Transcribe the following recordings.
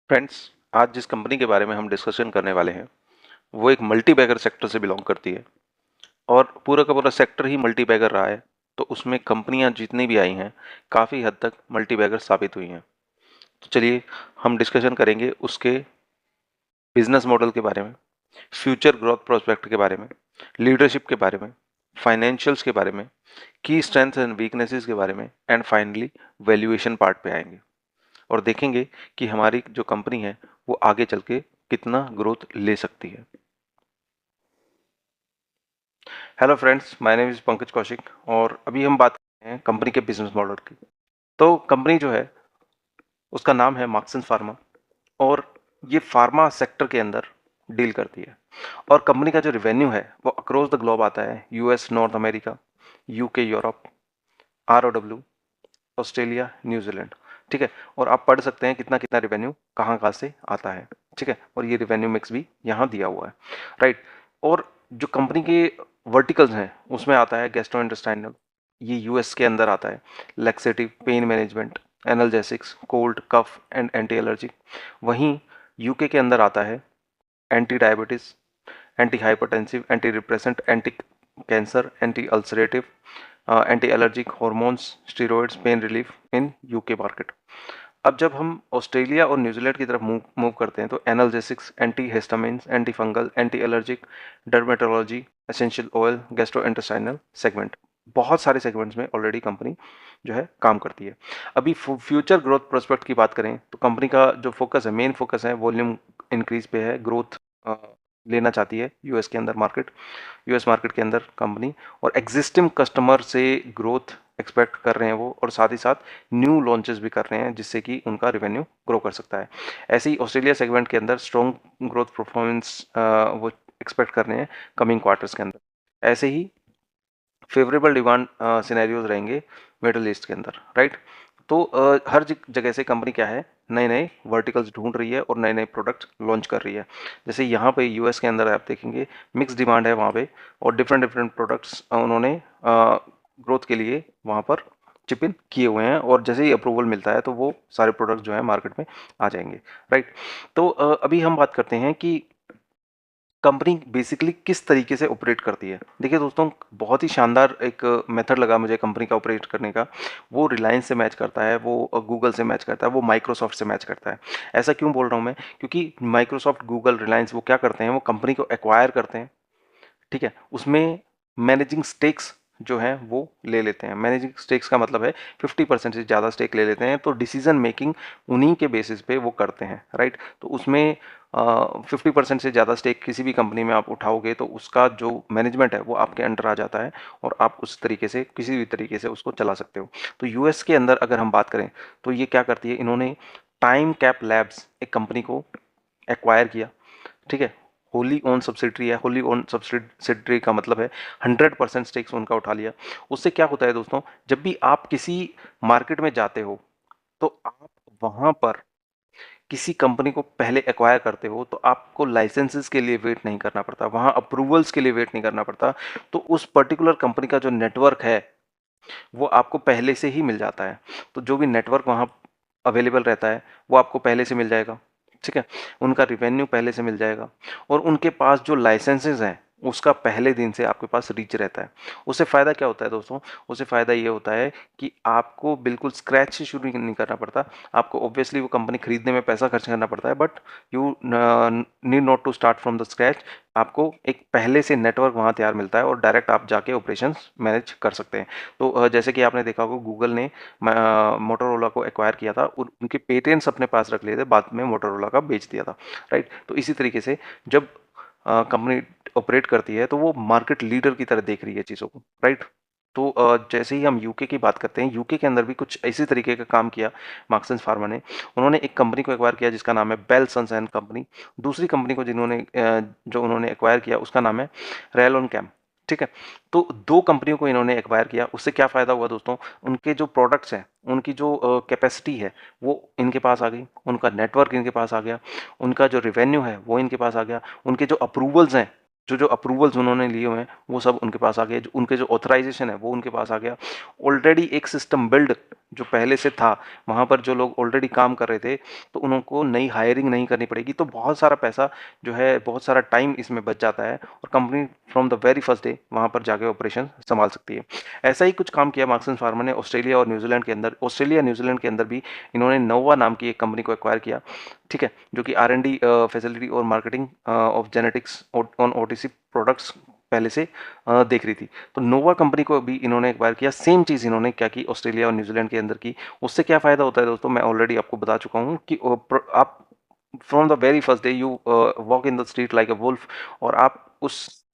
Friends, आज जिस company के बारे में हम डिस्कशन करने वाले हैं वो एक मल्टी बैगर सेक्टर से बिलोंग करती है और पूरा का पूरा सेक्टर ही मल्टी बैगर रहा है। तो उसमें कंपनियां जितनी भी आई हैं काफ़ी हद तक मल्टी बैगर साबित हुई हैं। तो चलिए हम डिस्कशन करेंगे उसके बिजनेस मॉडल के बारे में, फ्यूचर ग्रोथ प्रोस्पेक्ट के बारे में, लीडरशिप के बारे में, फाइनेंशियल्स के बारे में, की स्ट्रेंथ्स एंड वीकनेसेस के बारे में एंड फाइनली वैल्यूएशन पार्ट पे आएंगे और देखेंगे कि हमारी जो कंपनी है वो आगे चल के कितना ग्रोथ ले सकती है। Hello friends, my name is Pankaj Kaushik और अभी हम बात करते हैं कंपनी के बिजनेस मॉडल की। तो कंपनी जो है उसका नाम है मार्क्सन फार्मा और ये फार्मा सेक्टर के अंदर डील करती है और कंपनी का जो रेवेन्यू है वो अक्रॉस द ग्लोब आता है। US, north America, UK, Europe, ROW, Australia, New Zealand. ठीक है, और आप पढ़ सकते हैं कितना कितना रेवेन्यू कहाँ कहाँ से आता है। ठीक है, और ये रेवेन्यू मिक्स भी यहाँ दिया हुआ है। राइट। और जो कंपनी के वर्टिकल्स हैं उसमें आता है गैस्ट्रोइंटेस्टाइनल, ये यूएस के अंदर आता है। Laxative, pain management, analgesics, cold, cough and anti allergy. वहीं यूके के अंदर आता है anti diabetes, anti hypertensive, anti depressant, anti cancer, anti ulcerative, anti allergic hormones, steroids, pain relief in UK market. अब जब हम ऑस्ट्रेलिया और न्यूजीलैंड की तरफ मूव करते हैं तो analgesics, anti histamines, anti fungal, anti allergic, dermatology, essential oil, gastrointestinal segment. बहुत सारे सेगमेंट्स में ऑलरेडी कंपनी जो है काम करती है। अभी फ्यूचर ग्रोथ प्रोस्पेक्ट की बात करें तो कंपनी का जो फोकस है, मेन फोकस है, वॉल्यूम इंक्रीज पे है। ग्रोथ लेना चाहती है यूएस के अंदर मार्केट, यूएस मार्केट के अंदर कंपनी, और एग्जिस्टिंग कस्टमर से ग्रोथ एक्सपेक्ट कर रहे हैं वो, और साथ ही साथ न्यू लॉन्चेस भी कर रहे हैं जिससे कि उनका रेवेन्यू ग्रो कर सकता है। ऐसे ही ऑस्ट्रेलिया सेगमेंट के अंदर स्ट्रॉन्ग ग्रोथ परफॉर्मेंस वो एक्सपेक्ट कर रहे हैं कमिंग क्वार्टर्स के अंदर। ऐसे ही फेवरेबल डिमांड सिनेरियोज रहेंगे मिडल ईस्ट के अंदर। राइट। तो हर जगह से कंपनी क्या है, नए नए वर्टिकल्स ढूंढ रही है और नए नए प्रोडक्ट लॉन्च कर रही है। जैसे यहाँ पे यूएस के अंदर आप देखेंगे मिक्स डिमांड है वहाँ पे, और डिफरेंट डिफरेंट प्रोडक्ट्स उन्होंने ग्रोथ के लिए वहाँ पर चिप इन किए हुए हैं, और जैसे ही अप्रूवल मिलता है तो वो सारे प्रोडक्ट जो है मार्केट में आ जाएंगे। राइट। तो अभी हम बात करते हैं कि कंपनी बेसिकली किस तरीके से ऑपरेट करती है। देखिए दोस्तों, बहुत ही शानदार एक मेथड लगा मुझे कंपनी का ऑपरेट करने का। वो रिलायंस से मैच करता है, वो गूगल से मैच करता है, वो माइक्रोसॉफ्ट से मैच करता है। ऐसा क्यों बोल रहा हूँ मैं, क्योंकि माइक्रोसॉफ्ट, गूगल, रिलायंस वो क्या करते हैं, वो कंपनी को एक्वायर करते हैं। ठीक है, उसमें मैनेजिंग स्टेक्स जो है वो ले लेते हैं। मैनेजिंग स्टेक्स का मतलब है 50% से ज़्यादा स्टेक ले लेते हैं, तो डिसीजन मेकिंग उन्हीं के बेसिस पे वो करते हैं। राइट। तो उसमें 50% से ज़्यादा स्टेक किसी भी कंपनी में आप उठाओगे तो उसका जो मैनेजमेंट है वो आपके अंडर आ जाता है, और आप उस तरीके से किसी भी तरीके से उसको चला सकते हो। तो यूएस के अंदर अगर हम बात करें तो ये क्या करती है, इन्होंने टाइम कैप लैब्स एक कंपनी को एक्वायर किया। ठीक है, होली ओन सब्सिडरी है। होली ओन सब्सिडरी का मतलब है 100% स्टेक्स उनका उठा लिया। उससे क्या होता है दोस्तों, जब भी आप किसी मार्केट में जाते हो तो आप वहां पर किसी कंपनी को पहले एक्वायर करते हो तो आपको लाइसेंसेस के लिए वेट नहीं करना पड़ता, वहां अप्रूवल्स के लिए वेट नहीं करना पड़ता। तो उस पर्टिकुलर कंपनी का जो नेटवर्क है वो आपको पहले से ही मिल जाता है। तो जो भी नेटवर्क वहां अवेलेबल रहता है वो आपको पहले से मिल जाएगा। ठीक है, उनका रिवेन्यू पहले से मिल जाएगा, और उनके पास जो लाइसेंसेस हैं उसका पहले दिन से आपके पास रीच रहता है। उससे फ़ायदा क्या होता है दोस्तों, उससे फ़ायदा ये होता है कि आपको बिल्कुल स्क्रैच से शुरू नहीं करना पड़ता। आपको ऑब्वियसली वो कंपनी खरीदने में पैसा खर्च करना पड़ता है, but you need not to start from the scratch. आपको एक पहले से नेटवर्क वहाँ तैयार मिलता है और डायरेक्ट आप जाके ऑपरेशंस मैनेज कर सकते हैं। तो जैसे कि आपने देखा होगा गूगल ने मोटोरोला को एक्वायर किया था और उनके पेटेंट्स अपने पास रख लिए थे, बाद में मोटोरोला का बेच दिया था। राइट। तो इसी तरीके से जब कंपनी ऑपरेट करती है तो वो मार्केट लीडर की तरह देख रही है चीज़ों को। राइट। तो जैसे ही हम यूके की बात करते हैं, यूके के अंदर भी कुछ इसी तरीके का काम किया मार्क्सन फार्मा ने। उन्होंने एक कंपनी को एक्वायर किया जिसका नाम है बेल सन्स एंड कंपनी। दूसरी कंपनी को जो उन्होंने एक्वायर किया उसका नाम है रेलोन कैम। ठीक है, तो दो कंपनियों को इन्होंने एक्वायर किया। उससे क्या फ़ायदा हुआ दोस्तों, उनके जो प्रोडक्ट्स हैं, उनकी जो कैपेसिटी है वो इनके पास आ गई, उनका नेटवर्क इनके पास आ गया, उनका जो रिवेन्यू है वो इनके पास आ गया, उनके जो अप्रूवल्स हैं जो अप्रूवल्स उन्होंने लिए हुए हैं वो सब उनके पास आ गए, जो उनके जो ऑथराइजेशन है वो उनके पास आ गया। ऑलरेडी एक सिस्टम बिल्ड जो पहले से था, वहाँ पर जो लोग ऑलरेडी काम कर रहे थे, तो उनको नई हायरिंग नहीं करनी पड़ेगी। तो बहुत सारा पैसा जो है, बहुत सारा टाइम इसमें बच जाता है और company from the very first day वहाँ पर जाके ऑपरेशन संभाल सकती है। ऐसा ही कुछ काम किया मार्क्स फार्मा ने ऑस्ट्रेलिया और न्यूजीलैंड के अंदर। ऑस्ट्रेलिया न्यूजीलैंड के अंदर भी इन्होंने नोवा नाम की एक कंपनी को एक्वायर किया, ठीक है, जो कि R&D फैसिलिटी और marketing of genetics on OTC products पहले से देख रही थी। तो नोवा कंपनी को भी इन्होंने एक्वायर किया। सेम चीज़ इन्होंने क्या की, ऑस्ट्रेलिया और न्यूजीलैंड के अंदर की। उससे क्या फ़ायदा होता है दोस्तों, मैं ऑलरेडी आपको बता चुका हूँ कि आप from the very first day you walk in the street like a wolf, और आप उस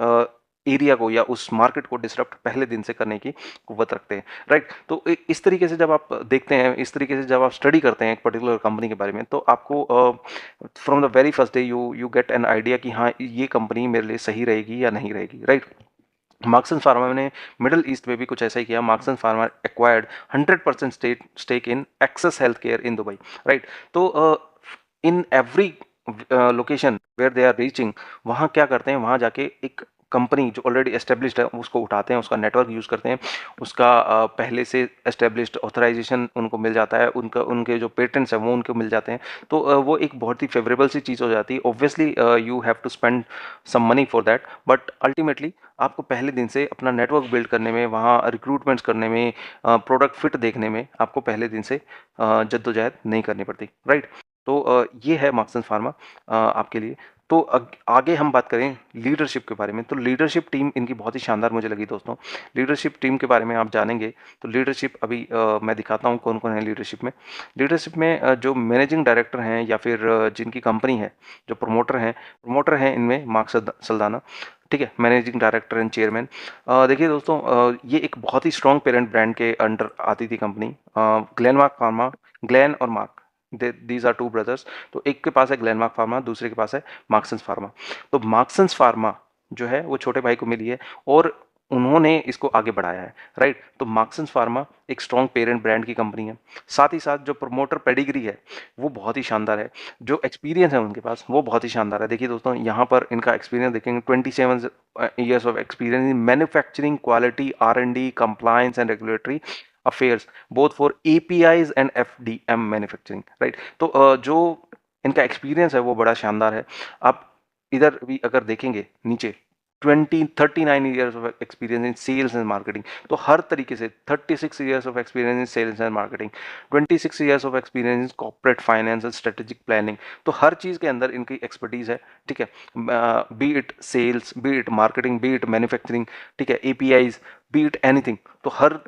एरिया को या उस मार्केट को डिसरप्ट पहले दिन से करने की कुव्वत रखते हैं, राइट। तो इस तरीके से जब आप देखते हैं, इस तरीके से जब आप स्टडी करते हैं एक पर्टिकुलर कंपनी के बारे में, तो आपको from the very first day you get an idea कि हाँ, ये कंपनी मेरे लिए सही रहेगी या नहीं रहेगी, राइट। मार्क्स एंड फार्मा ने मिडिल ईस्ट में भी कुछ ऐसा ही किया। Marksans Pharma acquired 100% stake in access health care in Dubai, right. तो in every location where they are reaching, वहाँ क्या करते हैं, वहाँ जाके एक कंपनी जो ऑलरेडी एस्टेब्लिश्ड है उसको उठाते हैं, उसका नेटवर्क यूज़ करते हैं, उसका पहले से एस्टेब्लिश्ड ऑथराइजेशन उनको मिल जाता है, उनका उनके जो पेटेंट्स हैं वो उनको मिल जाते हैं। तो वो एक बहुत ही फेवरेबल सी चीज़ हो जाती है। Obviously you have to spend some money for that, but ultimately आपको पहले दिन से अपना नेटवर्क बिल्ड करने में, वहाँ रिक्रूटमेंट्स करने में, प्रोडक्ट फिट देखने में आपको पहले दिन से जद्दोजहद नहीं करनी पड़ती, राइट। तो ये है मार्क्स एंड फार्मा आपके लिए। तो आगे हम बात करें लीडरशिप के बारे में, तो लीडरशिप टीम इनकी बहुत ही शानदार मुझे लगी दोस्तों। लीडरशिप टीम के बारे में आप जानेंगे, तो लीडरशिप अभी मैं दिखाता हूँ कौन कौन है लीडरशिप में। लीडरशिप में जो मैनेजिंग डायरेक्टर हैं या फिर जिनकी कंपनी है, जो प्रमोटर हैं इनमें मार्क सल्दाना, ठीक है, मैनेजिंग डायरेक्टर एंड चेयरमैन। देखिए दोस्तों, ये एक बहुत ही स्ट्रॉन्ग पेरेंट ब्रांड के अंडर आती थी कंपनी, ग्लेनमार्क फार्मा। ग्लेन और Mark, these are two brothers. तो एक के पास है ग्लेनमार्क फार्मा, दूसरे के पास है मार्क्सन्स फार्मा। तो मार्क्सन्स फार्मा जो है वो छोटे भाई को मिली है और उन्होंने इसको आगे बढ़ाया है, राइट। तो मार्क्सन्स फार्मा एक स्ट्रॉन्ग पेरेंट ब्रांड की कंपनी है। साथ ही साथ जो प्रमोटर पेडिग्री है वो बहुत ही शानदार है, जो एक्सपीरियंस है उनके पास वो बहुत ही शानदार है। देखिए दोस्तों, यहाँ पर इनका एक्सपीरियंस देखेंगे, 27 years of experience in manufacturing, quality, R&D, compliance and regulatory affairs both for APIs and FDM manufacturing, right. तो जो इनका एक्सपीरियंस है वो बड़ा शानदार है। आप इधर भी अगर देखेंगे नीचे, 39 years of experience in sales and marketing. तो हर तरीके से 36 years of experience in sales and marketing, 26 years of experience in corporate finance and strategic planning. तो हर चीज़ के अंदर इनकी एक्सपर्टीज है, ठीक है, be it sales, be it marketing, be it manufacturing, ठीक है, APIs, बी इट एनीथिंग। तो हर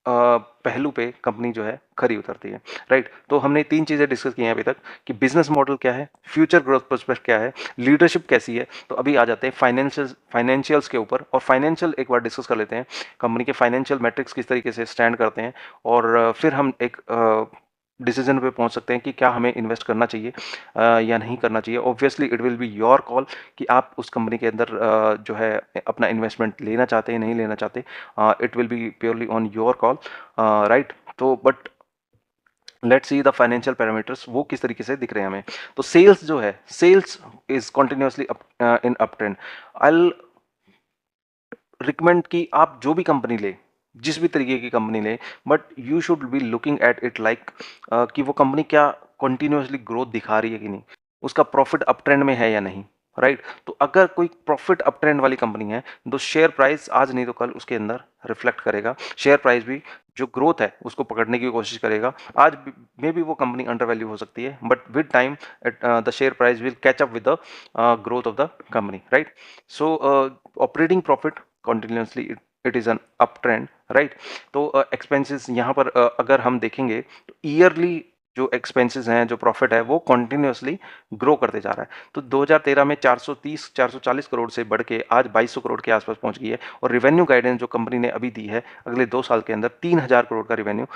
पहलू पे कंपनी जो है खरी उतरती है, राइट। तो हमने 3 चीज़ें डिस्कस की हैं अभी तक कि बिजनेस मॉडल क्या है, फ्यूचर ग्रोथ प्रोस्पेक्ट क्या है, लीडरशिप कैसी है। तो अभी आ जाते हैं फाइनेंशियल्स के ऊपर, और फाइनेंशियल एक बार डिस्कस कर लेते हैं, कंपनी के फाइनेंशियल मैट्रिक्स किस तरीके से स्टैंड करते हैं, और फिर हम एक डिसीजन पे पहुंच सकते हैं कि क्या हमें इन्वेस्ट करना चाहिए या नहीं करना चाहिए। Obviously it will be your call कि आप उस कंपनी के अंदर जो है अपना इन्वेस्टमेंट लेना चाहते हैं नहीं लेना चाहते। It will be purely on your call, right. तो but let's see the financial parameters वो किस तरीके से दिख रहे हैं हमें। तो सेल्स जो है, sales is continuously in up trend. I recommend कि आप जो भी कंपनी ले, जिस भी तरीके की कंपनी ले, but you should be looking at it like कि वो कंपनी क्या कंटिन्यूसली ग्रोथ दिखा रही है कि नहीं, उसका प्रॉफिट अप ट्रेंड में है या नहीं, राइट। तो अगर कोई प्रॉफिट अप ट्रेंड वाली कंपनी है तो शेयर प्राइस आज नहीं तो कल उसके अंदर रिफ्लेक्ट करेगा। शेयर प्राइस भी जो ग्रोथ है उसको पकड़ने की कोशिश करेगा। आज में भी वो कंपनी अंडर वैल्यू हो सकती है, but with time the share price will catch up with the growth of the company, right. So operating profit continuously it is an up trend, right. तो एक्सपेंसेस यहाँ पर अगर हम देखेंगे तो ईयरली जो एक्सपेंसेस हैं, जो प्रॉफिट है वो कंटिन्यूसली ग्रो करते जा रहा है। तो 2013 में 430-440 करोड़ से बढ़ के आज 2200 करोड़ के आसपास पहुंच गई है, और रिवेन्यू गाइडेंस जो कंपनी ने अभी दी है अगले 2 साल के अंदर 3000 करोड़ का रिवेन्यू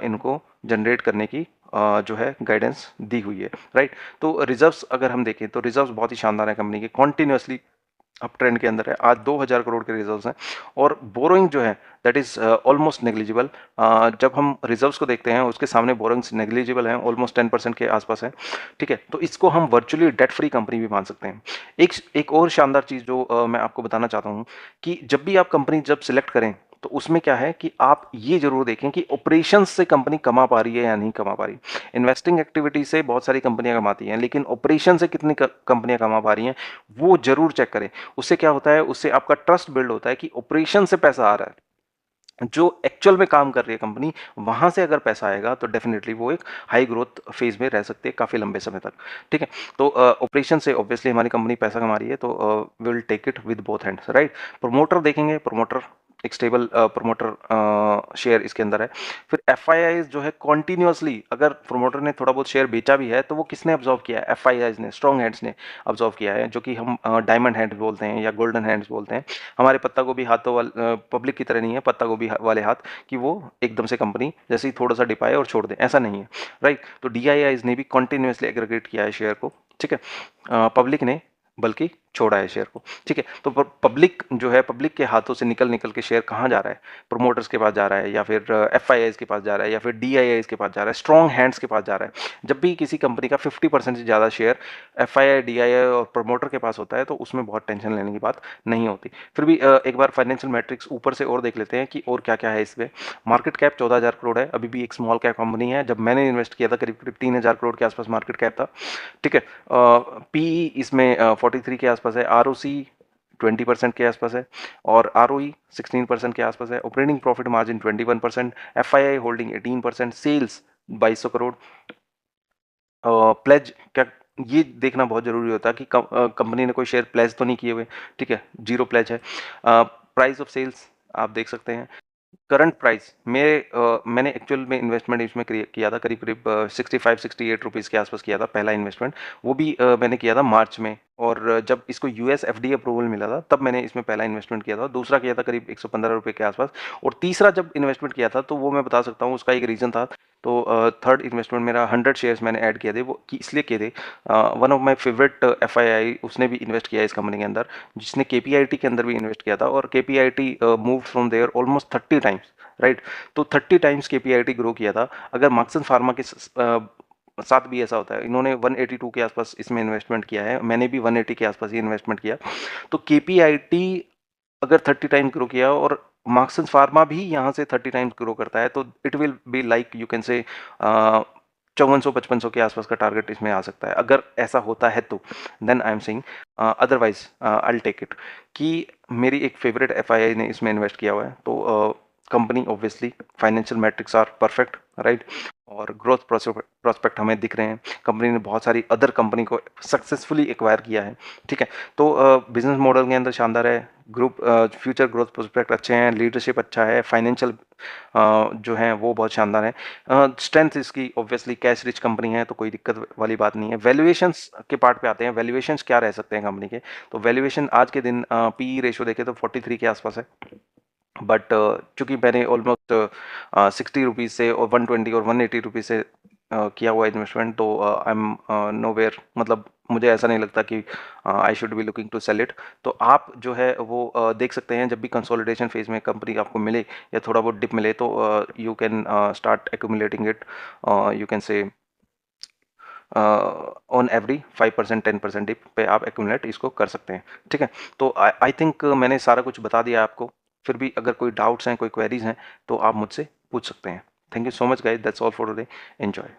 इनको जनरेट करने की जो है गाइडेंस दी हुई है, राइट। तो रिजर्व्स अगर हम देखें तो रिजर्व्स बहुत ही शानदार है कंपनी के, कॉन्टिन्यूसली अप ट्रेंड के अंदर है। आज 2000 करोड़ के रिजर्व्स हैं, और बोरोइंग जो है दैट इज ऑलमोस्ट नेग्लिजिबल। जब हम रिजर्व्स को देखते हैं उसके सामने बोरोइंग्स नेग्लिजिबल हैं, ऑलमोस्ट 10% के आसपास है, ठीक है। तो इसको हम वर्चुअली डेट फ्री कंपनी भी मान सकते हैं। एक एक और शानदार चीज़ जो मैं आपको बताना चाहता हूँ कि जब भी आप कंपनी जब सिलेक्ट करें, तो उसमें क्या है कि आप ये ज़रूर देखें कि ऑपरेशंस से कंपनी कमा पा रही है या नहीं कमा पा रही। इन्वेस्टिंग एक्टिविटी से बहुत सारी कंपनियाँ कमाती हैं, लेकिन ऑपरेशन से कितनी क कंपनियाँ कमा पा रही हैं, वो ज़रूर चेक करें। उससे क्या होता है, उससे आपका ट्रस्ट बिल्ड होता है कि ऑपरेशन से पैसा आ रहा है। जो एक्चुअल में काम कर रही है कंपनी, वहां से अगर पैसा आएगा तो डेफिनेटली वो एक हाई ग्रोथ फेज में रह सकती है काफी लंबे समय तक। ठीक है, तो ऑपरेशन से ऑब्वियसली हमारी कंपनी पैसा कमा रही है, तो will take it with both hands, right. Promoter देखेंगे, प्रमोटर एक स्टेबल प्रमोटर शेयर इसके अंदर है। फिर एफ जो है कॉन्टिन्यूसली, अगर प्रमोटर ने थोड़ा बहुत शेयर बेचा भी है तो वो किसने ऑब्जॉर्व किया है, एफ ने, स्ट्रॉन्ग हैंड्स ने ऑब्जॉर्व किया है, जो कि हम डायमंड हैंड्स बोलते हैं या गोल्डन हैंड्स बोलते हैं। हमारे पत्ता गोभी हाथों वाले पब्लिक की तरह नहीं है, पत्ता गोभी वाले हाथ कि वो एकदम से कंपनी जैसे ही थोड़ा सा डिपाए और छोड़ दे, ऐसा नहीं है, राइट। तो डीआईआईज ने भी कंटिन्यूसली एग्रीगेट किया है शेयर को, ठीक है। पब्लिक ने बल्कि छोड़ा है शेयर को, ठीक है। तो पब्लिक जो है, पब्लिक के हाथों से निकल निकल के शेयर कहाँ जा रहा है, प्रमोटर्स के पास जा रहा है, या फिर एफ के पास जा रहा है, या फिर डी के पास जा रहा है, स्ट्रॉन्ग हैंड्स के पास जा रहा है। जब भी किसी कंपनी का 50% से ज़्यादा शेयर एफ डी और प्रमोटर के पास होता है, तो उसमें बहुत टेंशन लेने की बात नहीं होती। फिर भी एक बार फाइनेंशियल मैट्रिक्स ऊपर से और देख लेते हैं कि और क्या क्या है इसमें। मार्केट कैप 14,000 करोड़ है, अभी भी एक स्मॉल कैप कंपनी है। जब मैंने इन्वेस्ट किया था करीब करीब 3,000 करोड़ के आसपास मार्केट कैप था, ठीक है। पीई इसमें 43 के आसपास है, आर 20% के आसपास है, और आर 16% के आसपास है। Operating profit margin 21%, F holding 18%, sales 2,200 crore. Pledge क्या, ये देखना बहुत जरूरी होता है कि कंपनी ने कोई शेयर प्लेज तो नहीं किए हुए, ठीक है, जीरो प्लेज है। प्राइस ऑफ सेल्स आप देख सकते हैं। करंट प्राइस मैंने एक्चुअल में इन्वेस्टमेंट इसमें किया था करीब करीब 65-68 रुपीज़ के आसपास किया था पहला इन्वेस्टमेंट। वो भी मैंने किया था मार्च में, और जब इसको यूएस एफडीए अप्रूवल मिला था तब मैंने इसमें पहला इन्वेस्टमेंट किया था। दूसरा किया था करीब 115 रुपये के आसपास, और तीसरा जब इन्वेस्टमेंट किया था तो वो मैं बता सकता हूँ, उसका एक रीज़न था। तो थर्ड इन्वेस्टमेंट मेरा 100 शेयर्स मैंने ऐड किए थे, वो इसलिए किए थे, one of my favourite F उसने भी इन्वेस्ट किया इस कंपनी के अंदर, जिसने केपीआईटी के अंदर भी इन्वेस्ट किया था, और KPIT move from there almost 30 times, right. तो 30 टाइम्स केपीआईटी ग्रो किया था। अगर मार्क्सन फार्मा के साथ भी ऐसा होता है, इन्होंने 182 के आसपास इसमें इन्वेस्टमेंट किया है, मैंने भी 180 के आसपास ही इन्वेस्टमेंट किया। तो केपीआईटी अगर 30 टाइम ग्रो किया और मार्क्सन फार्मा भी यहाँ से 30 टाइम्स ग्रो करता है, तो it will be like you can से 5400-5500 के आसपास का टारगेट इसमें आ सकता है। अगर ऐसा होता है तो then I am saying, otherwise I take it, कि मेरी एक फेवरेट एफआईआई ने इसमें इन्वेस्ट किया हुआ है। तो company obviously financial metrics are perfect, right, और ग्रोथ प्रोस्पेक्ट हमें दिख रहे हैं। कंपनी ने बहुत सारी अदर कंपनी को सक्सेसफुली एक्वायर किया है, ठीक है। तो बिजनेस मॉडल के अंदर शानदार है, ग्रुप फ्यूचर ग्रोथ प्रोस्पेक्ट अच्छे हैं, लीडरशिप अच्छा है, फाइनेंशियल जो है वो बहुत शानदार है। स्ट्रेंथ इसकी ऑब्वियसली कैश रिच कंपनी है, तो कोई दिक्कत वाली बात नहीं है। वैल्यूएशंस के पार्ट पे आते हैं, वैल्यूएशंस क्या रह सकते हैं कंपनी के। तो वैल्यूएशन आज के दिन पी रेशो देखे तो 43 के आसपास है, बट चूंकि मैंने ऑलमोस्ट 60 रुपीज़ से और 120 और 180 रुपीज़ से किया हुआ इन्वेस्टमेंट, तो आई एम नोवेयर, मतलब मुझे ऐसा नहीं लगता कि I should be looking to sell it. तो आप जो है वो देख सकते हैं, जब भी कंसोलिडेशन फेज में कंपनी आपको मिले या थोड़ा बहुत डिप मिले, तो you can start accumulating it, you can say on every 5% 10% dip पे आप एक्यूमुलेट इसको कर सकते हैं, ठीक है। तो आई थिंक मैंने सारा कुछ बता दिया आपको। फिर भी अगर कोई डाउट्स हैं, कोई क्वेरीज हैं, तो आप मुझसे पूछ सकते हैं। Thank you so much guys, that's all for today, enjoy.